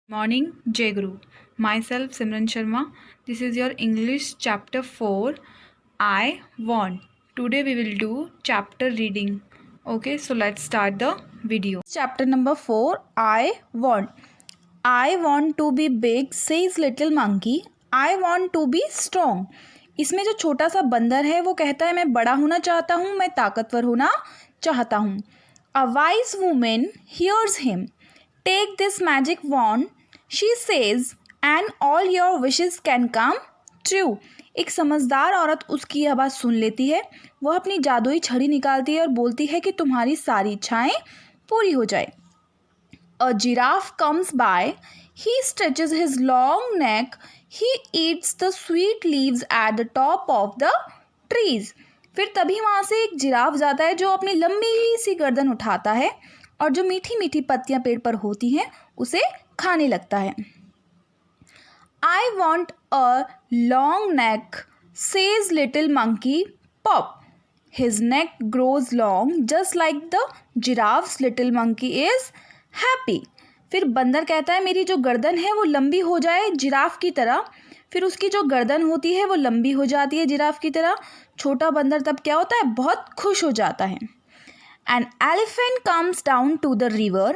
Morning, Jai Guru. Myself, Simran Sharma. This is your English chapter 4. I want. Today we will do chapter reading. Okay, so let's start the video. Chapter number 4. I want. I want to be big, says little monkey. I want to be strong. इसमें जो छोटा सा बंदर है वो कहता है मैं बड़ा होना चाहता हूँ, मैं ताकतवर होना चाहता हूँ. A wise woman hears him. Take this magic wand, she says, and all your wishes can come true. एक समझदार औरत उसकी यह बात सुन लेती है. वह अपनी जादुई छड़ी निकालती है और बोलती है कि तुम्हारी सारी इच्छाएं पूरी हो जाए. A giraffe comes by. He stretches his long neck. He eats the sweet leaves at the top of the trees. फिर तभी वहाँ से एक जिराफ जाता है जो अपनी लंबी सी गर्दन उठाता है और जो मीठी मीठी पत्तियाँ पेड़ पर होती हैं उसे खाने लगता है. I want a long neck, says little monkey. Pop. His neck grows long just like the giraffe's. Little monkey is happy. फिर बंदर कहता है मेरी जो गर्दन है वो लंबी हो जाए जिराफ की तरह. फिर उसकी जो गर्दन होती है वो लंबी हो जाती है जिराफ की तरह. छोटा बंदर तब क्या होता है, बहुत खुश हो जाता है. An elephant comes down to the river.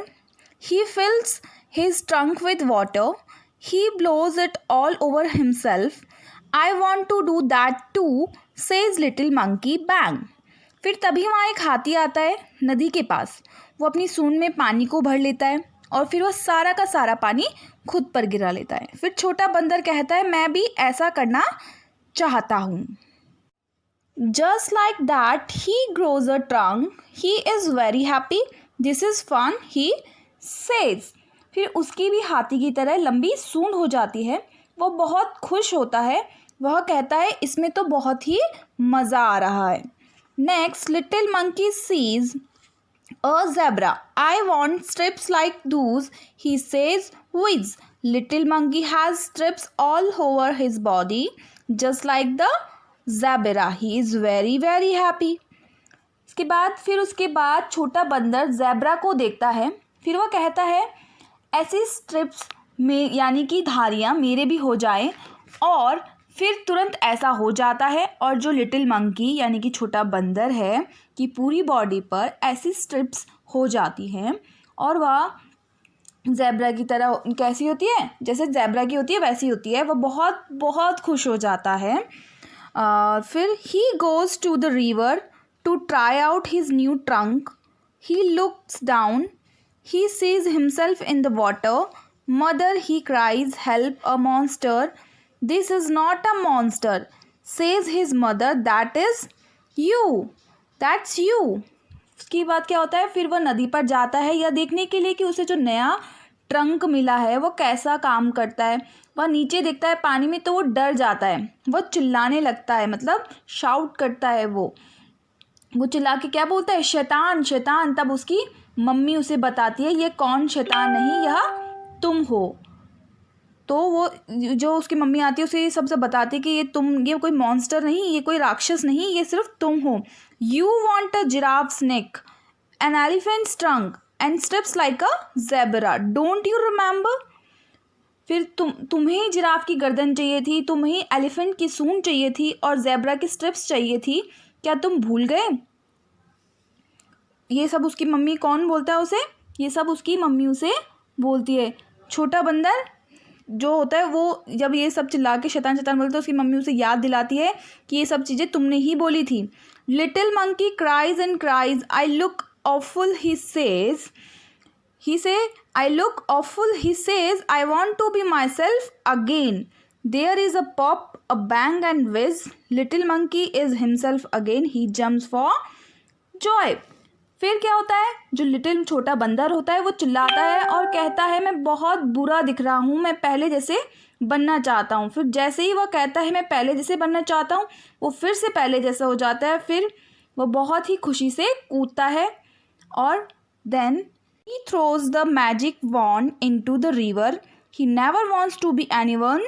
He fills his trunk with water. He blows it all over himself. I want to do that too, says little monkey. Bang. फिर तभी वहाँ एक हाथी आता है नदी के पास. वो अपनी सूंड में पानी को भर लेता है और फिर वह सारा का सारा पानी खुद पर गिरा लेता है. फिर छोटा बंदर कहता है मैं भी ऐसा करना चाहता हूँ. Just like that, he grows a trunk. He is very happy. This is fun, he says. फिर उसकी भी हाथी की तरह लंबी सूंड हो जाती है. वो बहुत खुश होता है. वह कहता है इसमें तो बहुत ही मज़ा आ रहा है. Next, little monkey sees a zebra. I want strips like those, he says. Whiz. Little monkey has strips all over his body, just like the zebra. He is very very happy. उसके बाद छोटा बंदर zebra को देखता है. फिर वह कहता है ऐसी स्ट्रिप्स में यानी कि धारियाँ मेरे भी हो जाएं. और फिर तुरंत ऐसा हो जाता है और जो लिटिल मंकी यानी कि छोटा बंदर है कि पूरी बॉडी पर ऐसी स्ट्रिप्स हो जाती हैं और वह ज़ेब्रा की तरह कैसी होती है, जैसे ज़ेब्रा की होती है वैसी होती है. वह बहुत बहुत खुश हो जाता है. फिर he goes to the river to try out his new trunk. He looks down. He sees himself in the water. Mother, he cries, help, a monster. This is not a monster, says his mother. That is you. That's you. उसकी बात क्या होता है, फिर वह नदी पर जाता है यह देखने के लिए कि उसे जो नया ट्रंक मिला है वो कैसा काम करता है. वह नीचे देखता है पानी में तो वो डर जाता है. वह चिल्लाने लगता है, मतलब शाउट करता है. वो चिल्ला के क्या बोलता है, शैतान शैतान. तब उसकी मम्मी उसे बताती है ये कौन शैतान नहीं, यह तुम हो. तो वो जो उसकी मम्मी आती है उसे ये सबसे बताती है कि ये कोई मॉन्स्टर नहीं, ये कोई राक्षस नहीं, ये सिर्फ तुम हो. You want a giraffe's neck, an elephant's trunk and strips like a zebra. Don't you remember. फिर तुम्हें जिराफ की गर्दन चाहिए थी, तुम्हें एलिफेंट की सूंड चाहिए थी और ज़ेब्रा की स्ट्रिप्स चाहिए थी. क्या तुम भूल गए. ये सब उसकी मम्मी कौन बोलता है उसे, ये सब उसकी मम्मी उसे बोलती है. छोटा बंदर जो होता है वो जब ये सब चिल्ला के शैतान शैतान बोलता है उसकी मम्मी उसे याद दिलाती है कि ये सब चीज़ें तुमने ही बोली थी. Little monkey cries and cries. I look awful, he says. I look awful, he says. I want to be myself again. There is a pop, a bang and whiz. Little monkey is himself again. He jumps for joy. फिर क्या होता है, जो little छोटा बंदर होता है वो चिल्लाता है और कहता है मैं बहुत बुरा दिख रहा हूँ, मैं पहले जैसे बनना चाहता हूँ. फिर जैसे ही वह कहता है मैं पहले जैसे बनना चाहता हूँ वो फिर से पहले जैसा हो जाता है. फिर वह बहुत ही खुशी से कूदता है और then he throws the magic wand into the river. He never wants to be anyone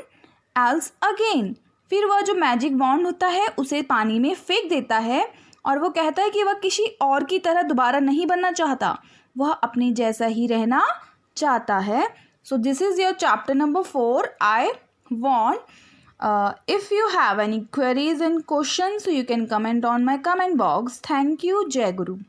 else again. फिर वह जो मैजिक वॉन्ड होता है उसे पानी में फेंक देता है और वो कहता है कि वह किसी और की तरह दोबारा नहीं बनना चाहता, वह अपने जैसा ही रहना चाहता है. So this is your chapter number 4, I want. If you have any queries and questions, so you can comment on my comment box. Thank you. Jai Guru.